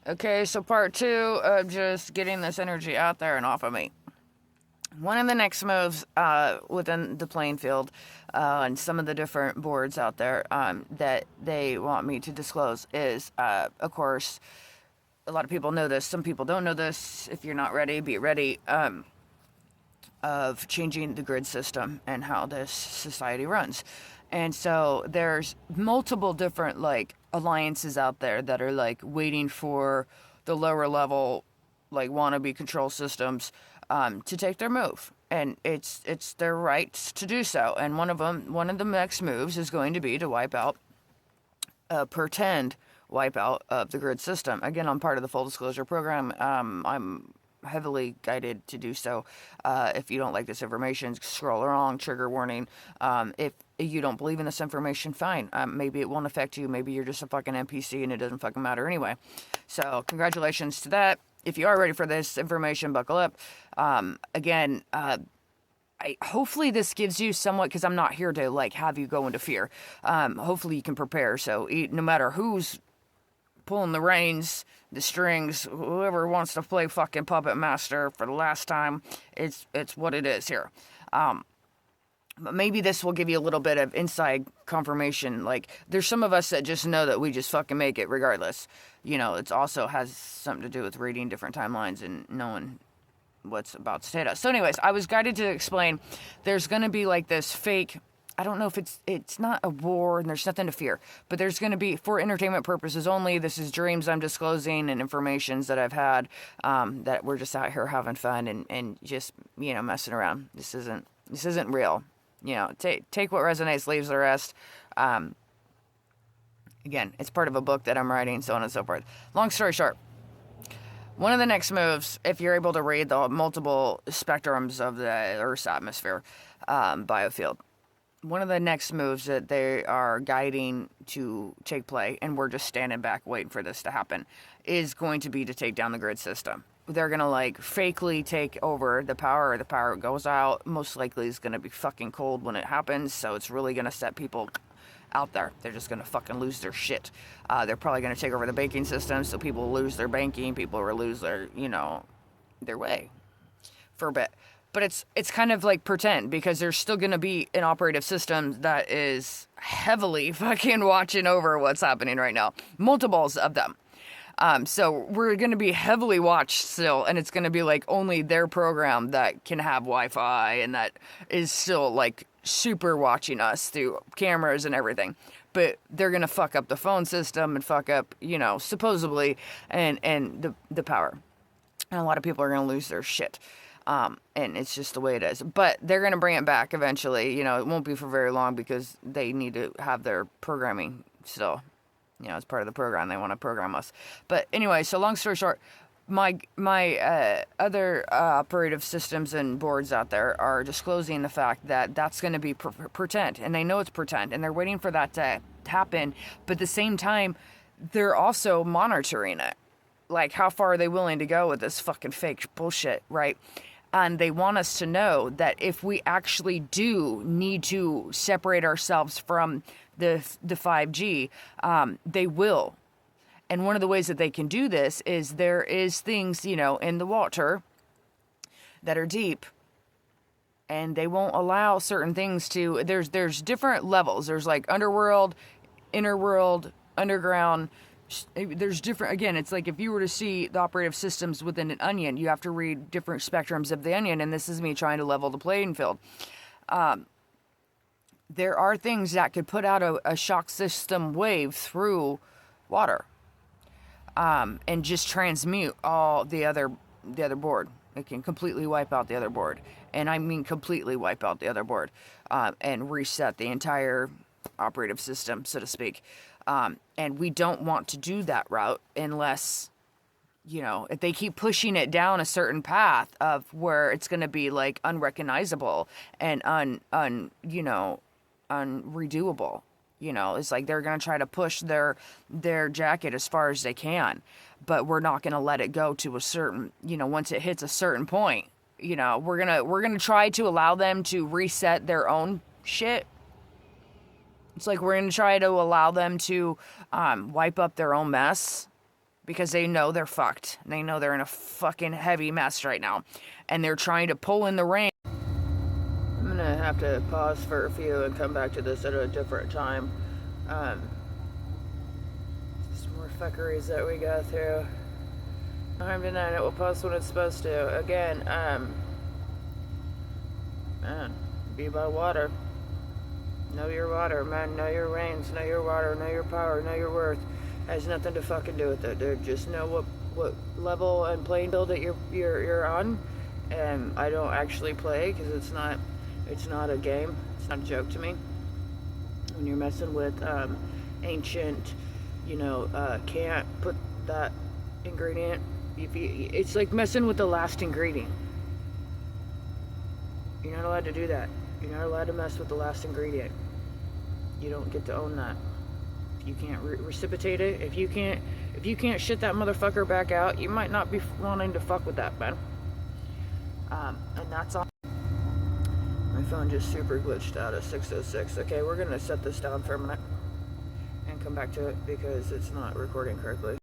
Okay, so part two of just getting this energy out there and off of me. One of the next moves within the playing field and some of the different boards out there that they want me to disclose is, of course, a lot of people know this. Some people don't know this. If you're not ready, be ready. Of changing the grid system and how this society runs. And so there's multiple different like alliances out there that are like waiting for the lower level like wannabe control systems to take their move. And it's their rights to do so. And one of the next moves is going to be to wipe out a pretend wipeout of the grid system. Again, I'm part of the full disclosure program. I'm heavily guided to do so. If you don't like this information, scroll along, trigger warning. If you don't believe in this information, fine. Maybe it won't affect you. Maybe you're just a fucking NPC and it doesn't fucking matter anyway. So congratulations to that. If you are ready for this information, buckle up. Again, hopefully this gives you somewhat, because I'm not here to like have you go into fear. Hopefully you can prepare. So no matter who's pulling the reins, the strings, whoever wants to play fucking puppet master for the last time, it's what it is here. But maybe this will give you a little bit of inside confirmation. Like, there's some of us that just know that we just fucking make it regardless. You know, it also has something to do with reading different timelines and knowing what's about to hit us. So anyways, I was guided to explain there's going to be like this fake, I don't know if it's not a war and there's nothing to fear, but there's going to be, for entertainment purposes only, this is dreams I'm disclosing and informations that I've had, that we're just out here having fun and just, you know, messing around. This isn't real. You know, take what resonates, leaves the rest. Again, it's part of a book that I'm writing, so on and so forth. Long story short, one of the next moves, if you're able to read the multiple spectrums of the Earth's atmosphere, biofield, one of the next moves that they are guiding to take play, and we're just standing back waiting for this to happen, is going to be to take down the grid system. They're going to like fakely take over the power. The power goes out. Most likely is going to be fucking cold when it happens. So it's really going to set people out there. They're just going to fucking lose their shit. They're probably going to take over the banking system. So people will lose their banking. People will lose their, you know, their way for a bit. But it's kind of like pretend, because there's still going to be an operative system that is heavily fucking watching over what's happening right now. Multiples of them. So we're going to be heavily watched still, and it's going to be like only their program that can have Wi-Fi and that is still like super watching us through cameras and everything. But they're going to fuck up the phone system and fuck up, you know, supposedly, and the power. And a lot of people are going to lose their shit. And it's just the way it is. But they're going to bring it back eventually. You know, it won't be for very long because they need to have their programming still. You know, it's part of the program. They want to program us. But anyway, so long story short, my other operative systems and boards out there are disclosing the fact that that's going to be pretend. And they know it's pretend. And they're waiting for that to happen. But at the same time, they're also monitoring it. Like, how far are they willing to go with this fucking fake bullshit, right? And they want us to know that if we actually do need to separate ourselves from the 5G, they will. And one of the ways that they can do this is there is things, you know, in the water that are deep, and they won't allow certain things to, there's different levels. There's like underworld, inner world, underground. There's different, again, it's like if you were to see the operative systems within an onion, you have to read different spectrums of the onion, and this is me trying to level the playing field. There are things that could put out a shock system wave through water, and just transmute all the other board. It can completely wipe out the other board, and I mean completely wipe out the other board, and reset the entire operative system, so to speak. And we don't want to do that route unless, you know, if they keep pushing it down a certain path of where it's going to be like unrecognizable and unredoable. You know, it's like they're going to try to push their jacket as far as they can, but we're not going to let it go to a certain, you know, once it hits a certain point, you know, we're going to try to allow them to reset their own shit. It's like we're going to try to allow them to wipe up their own mess because they know they're fucked. They know they're in a fucking heavy mess right now, and they're trying to pull in the rein. I'm gonna have to pause for a few and come back to this at a different time. Some more fuckeries that we go through. I'm denying it will post when it's supposed to. Again, man, be by water. Know your water, man. Know your reins. Know your water. Know your power. Know your worth. Has nothing to fucking do with it, dude. Just know what level and playing field that you're on. And I don't actually play because it's not a game. It's not a joke to me. When you're messing with ancient, can't put that ingredient. It's like messing with the last ingredient. You're not allowed to do that. You're not allowed to mess with the last ingredient. You don't get to own that. If you can't reciprocate it, if you can't shit that motherfucker back out, you might not be wanting to fuck with that, man. And that's all. My phone just super glitched out at 6:06. Okay, we're gonna set this down for a minute and come back to it because it's not recording correctly.